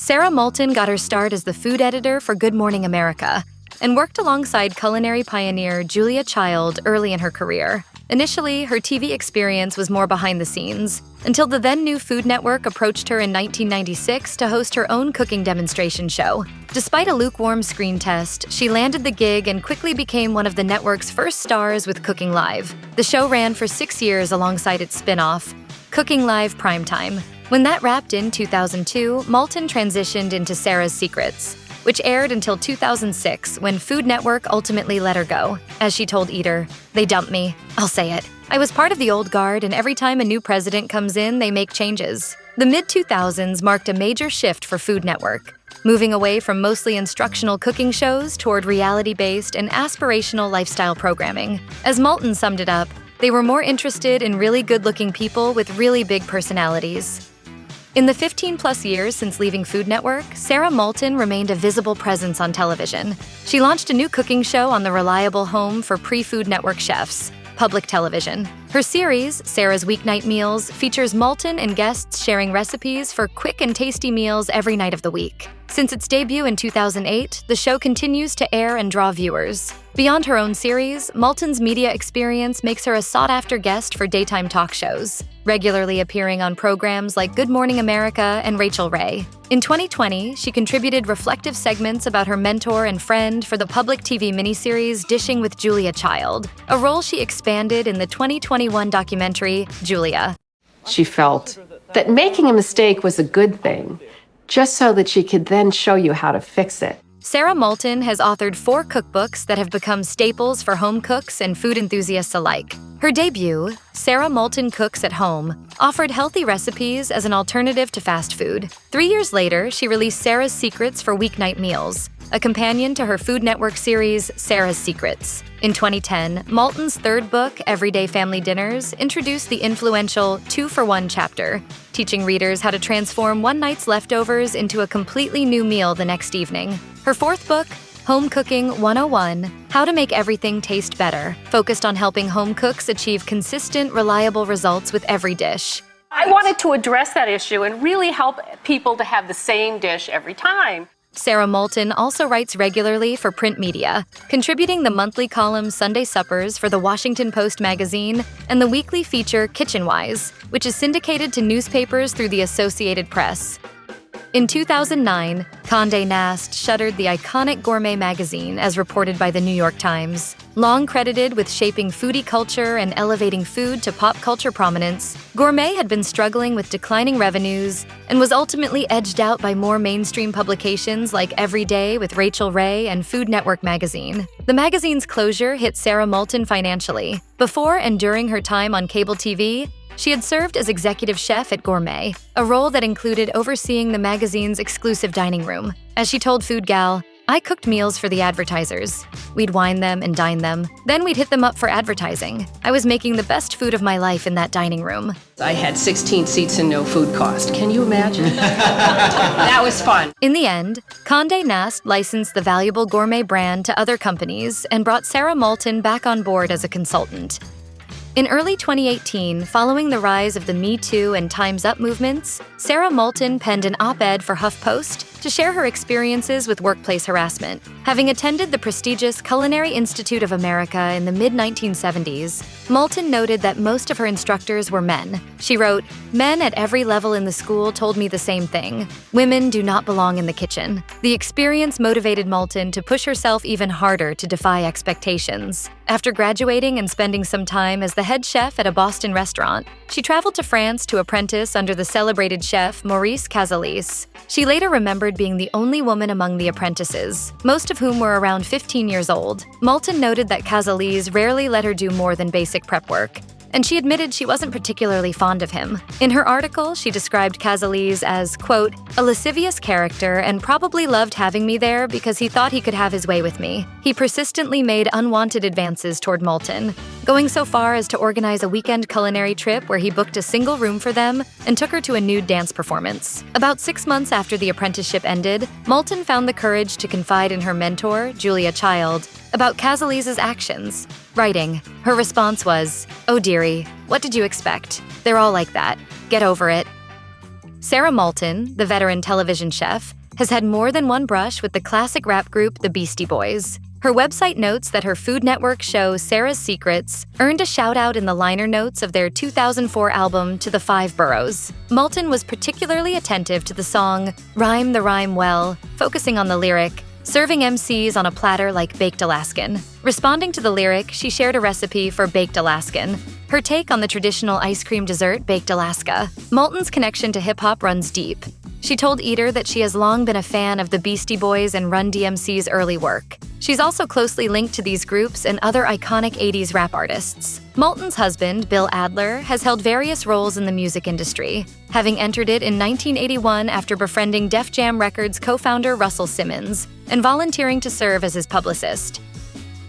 Sarah Moulton got her start as the food editor for Good Morning America and worked alongside culinary pioneer Julia Child early in her career. Initially, her TV experience was more behind the scenes, until the then-new Food Network approached her in 1996 to host her own cooking demonstration show. Despite a lukewarm screen test, she landed the gig and quickly became one of the network's first stars with Cooking Live. The show ran for 6 years alongside its spin-off, Cooking Live Primetime. When that wrapped in 2002, Moulton transitioned into Sarah's Secrets, which aired until 2006 when Food Network ultimately let her go. As she told Eater, "They dumped me. I'll say it. I was part of the old guard, and every time a new president comes in, they make changes." The mid-2000s marked a major shift for Food Network, moving away from mostly instructional cooking shows toward reality-based and aspirational lifestyle programming. As Moulton summed it up, they were more interested in really good-looking people with really big personalities. In the 15-plus years since leaving Food Network, Sarah Moulton remained a visible presence on television. She launched a new cooking show on the reliable home for pre-Food Network chefs, Public Television. Her series, Sarah's Weeknight Meals, features Moulton and guests sharing recipes for quick and tasty meals every night of the week. Since its debut in 2008, the show continues to air and draw viewers. Beyond her own series, Moulton's media experience makes her a sought-after guest for daytime talk shows, regularly appearing on programs like Good Morning America and Rachel Ray. In 2020, she contributed reflective segments about her mentor and friend for the public TV miniseries Dishing with Julia Child, a role she expanded in the 2021 documentary Julia. She felt that making a mistake was a good thing, just so that she could then show you how to fix it. Sarah Moulton has authored 4 cookbooks that have become staples for home cooks and food enthusiasts alike. Her debut, Sarah Moulton Cooks at Home, offered healthy recipes as an alternative to fast food. 3 years later, she released Sarah's Secrets for Weeknight Meals, a companion to her Food Network series, Sarah's Secrets. In 2010, Moulton's third book, Everyday Family Dinners, introduced the influential 2-for-1 chapter, teaching readers how to transform one night's leftovers into a completely new meal the next evening. Her fourth book, Home Cooking 101, How to Make Everything Taste Better, focused on helping home cooks achieve consistent, reliable results with every dish. I wanted to address that issue and really help people to have the same dish every time. Sarah Moulton also writes regularly for print media, contributing the monthly column Sunday Suppers for the Washington Post magazine and the weekly feature Kitchenwise, which is syndicated to newspapers through the Associated Press. In 2009, Condé Nast shuttered the iconic gourmet magazine, as reported by the New York Times. Long credited with shaping foodie culture and elevating food to pop culture prominence, Gourmet had been struggling with declining revenues and was ultimately edged out by more mainstream publications like Every Day with Rachel Ray and Food Network magazine. The magazine's closure hit Sarah Moulton financially. Before and during her time on cable TV, she had served as executive chef at Gourmet, a role that included overseeing the magazine's exclusive dining room. As she told Food Gal, "I cooked meals for the advertisers. We'd wine them and dine them. Then we'd hit them up for advertising. I was making the best food of my life in that dining room." I had 16 seats and no food cost. Can you imagine? That was fun. In the end, Condé Nast licensed the valuable Gourmet brand to other companies and brought Sarah Moulton back on board as a consultant. In early 2018, following the rise of the Me Too and Time's Up movements, Sarah Moulton penned an op-ed for HuffPost to share her experiences with workplace harassment. Having attended the prestigious Culinary Institute of America in the mid-1970s, Moulton noted that most of her instructors were men. She wrote, "Men at every level in the school told me the same thing. Women do not belong in the kitchen." The experience motivated Moulton to push herself even harder to defy expectations. After graduating and spending some time as the head chef at a Boston restaurant, she traveled to France to apprentice under the celebrated chef Maurice Cazalis. She later remembered being the only woman among the apprentices, most of whom were around 15 years old. Moulton noted that Cazalis rarely let her do more than basic prep work, and she admitted she wasn't particularly fond of him. In her article, she described Cazalis as, quote, "a lascivious character and probably loved having me there because he thought he could have his way with me. He persistently made unwanted advances toward Moulton, going so far as to organize a weekend culinary trip where he booked a single room for them and took her to a nude dance performance." About 6 months after the apprenticeship ended, Moulton found the courage to confide in her mentor, Julia Child, about Cazalis' actions. Writing, her response was, "Oh dearie, what did you expect? They're all like that. Get over it." Sara Moulton, the veteran television chef, has had more than one brush with the classic rap group the Beastie Boys. Her website notes that her Food Network show Sarah's Secrets earned a shout-out in the liner notes of their 2004 album To the Five Boroughs. Moulton was particularly attentive to the song Rhyme the Rhyme Well, focusing on the lyric, serving MCs on a platter like baked Alaskan. Responding to the lyric, she shared a recipe for baked Alaskan, her take on the traditional ice cream dessert baked Alaska. Moulton's connection to hip-hop runs deep. She told Eater that she has long been a fan of the Beastie Boys and Run DMC's early work. She's also closely linked to these groups and other iconic 80s rap artists. Moulton's husband, Bill Adler, has held various roles in the music industry, having entered it in 1981 after befriending Def Jam Records co-founder Russell Simmons and volunteering to serve as his publicist.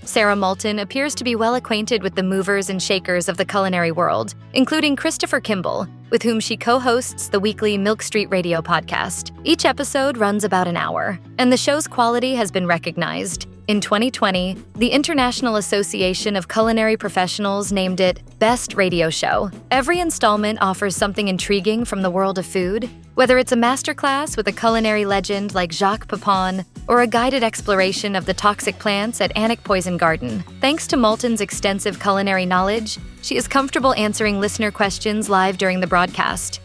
Sarah Moulton appears to be well acquainted with the movers and shakers of the culinary world, including Christopher Kimball, with whom she co-hosts the weekly Milk Street Radio podcast. Each episode runs about an hour, and the show's quality has been recognized. In 2020, the International Association of Culinary Professionals named it Best Radio Show. Every installment offers something intriguing from the world of food, whether it's a masterclass with a culinary legend like Jacques Pépin or a guided exploration of the toxic plants at Anik Poison Garden. Thanks to Moulton's extensive culinary knowledge, she is comfortable answering listener questions live during the broadcast.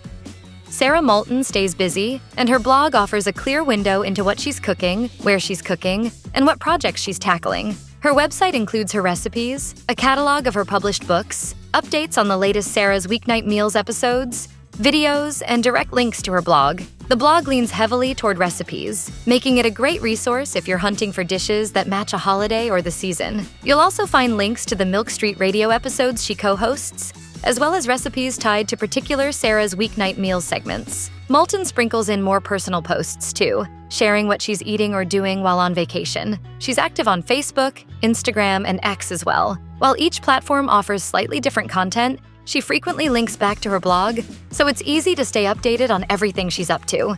Sarah Moulton stays busy, and her blog offers a clear window into what she's cooking, where she's cooking, and what projects she's tackling. Her website includes her recipes, a catalog of her published books, updates on the latest Sarah's Weeknight Meals episodes, videos, and direct links to her blog. The blog leans heavily toward recipes, making it a great resource if you're hunting for dishes that match a holiday or the season. You'll also find links to the Milk Street Radio episodes she co-hosts, as well as recipes tied to particular Sarah's Weeknight Meals segments. Moulton sprinkles in more personal posts, too, sharing what she's eating or doing while on vacation. She's active on Facebook, Instagram, and X as well. While each platform offers slightly different content, she frequently links back to her blog, so it's easy to stay updated on everything she's up to.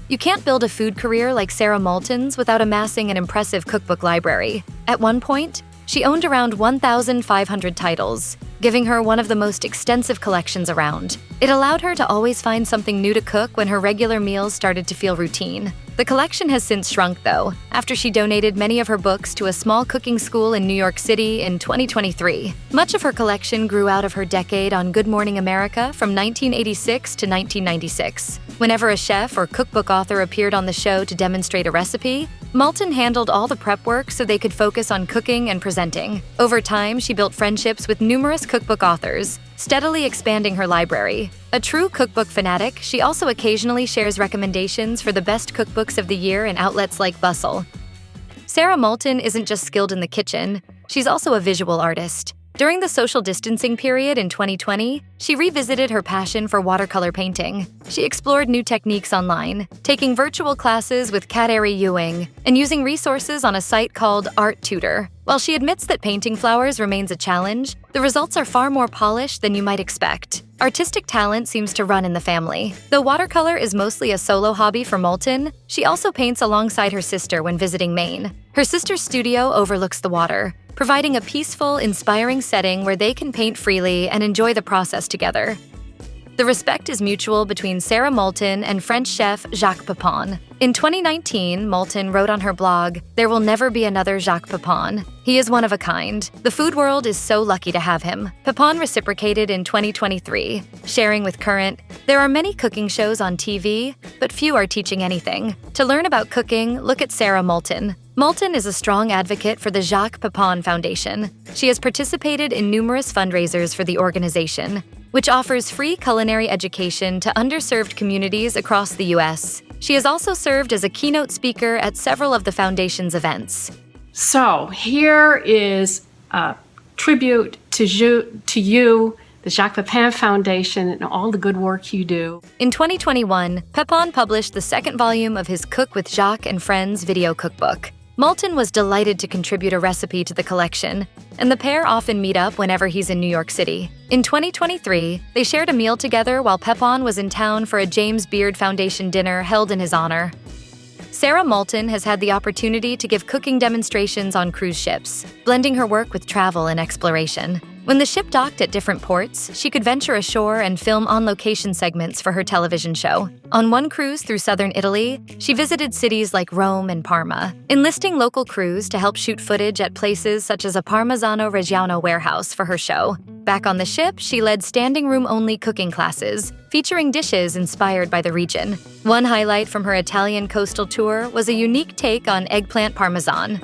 You can't build a food career like Sarah Moulton's without amassing an impressive cookbook library. At one point, she owned around 1,500 titles, giving her one of the most extensive collections around. It allowed her to always find something new to cook when her regular meals started to feel routine. The collection has since shrunk, though, after she donated many of her books to a small cooking school in New York City in 2023. Much of her collection grew out of her decade on Good Morning America from 1986 to 1996. Whenever a chef or cookbook author appeared on the show to demonstrate a recipe, Moulton handled all the prep work so they could focus on cooking and presenting. Over time, she built friendships with numerous cookbook authors, steadily expanding her library. A true cookbook fanatic, she also occasionally shares recommendations for the best cookbooks of the year in outlets like Bustle. Sarah Moulton isn't just skilled in the kitchen, she's also a visual artist. During the social distancing period in 2020, she revisited her passion for watercolor painting. She explored new techniques online, taking virtual classes with Kateri Ewing and using resources on a site called Art Tutor. While she admits that painting flowers remains a challenge, the results are far more polished than you might expect. Artistic talent seems to run in the family. Though watercolor is mostly a solo hobby for Moulton, she also paints alongside her sister when visiting Maine. Her sister's studio overlooks the water, providing a peaceful, inspiring setting where they can paint freely and enjoy the process together. The respect is mutual between Sarah Moulton and French chef Jacques Pépin. In 2019, Moulton wrote on her blog, "There will never be another Jacques Pépin. He is one of a kind. The food world is so lucky to have him." Pépin reciprocated in 2023, sharing with Current, "There are many cooking shows on TV, but few are teaching anything. To learn about cooking, look at Sarah Moulton." Moulton is a strong advocate for the Jacques Pépin Foundation. She has participated in numerous fundraisers for the organization, which offers free culinary education to underserved communities across the U.S. She has also served as a keynote speaker at several of the foundation's events. So here is a tribute to you, the Jacques Pépin Foundation, and all the good work you do. In 2021, Pépin published the second volume of his Cook with Jacques and Friends video cookbook. Moulton was delighted to contribute a recipe to the collection, and the pair often meet up whenever he's in New York City. In 2023, they shared a meal together while Pépin was in town for a James Beard Foundation dinner held in his honor. Sarah Moulton has had the opportunity to give cooking demonstrations on cruise ships, blending her work with travel and exploration. When the ship docked at different ports, she could venture ashore and film on-location segments for her television show. On one cruise through southern Italy, she visited cities like Rome and Parma, enlisting local crews to help shoot footage at places such as a Parmigiano Reggiano warehouse for her show. Back on the ship, she led standing room-only cooking classes, featuring dishes inspired by the region. One highlight from her Italian coastal tour was a unique take on eggplant parmesan.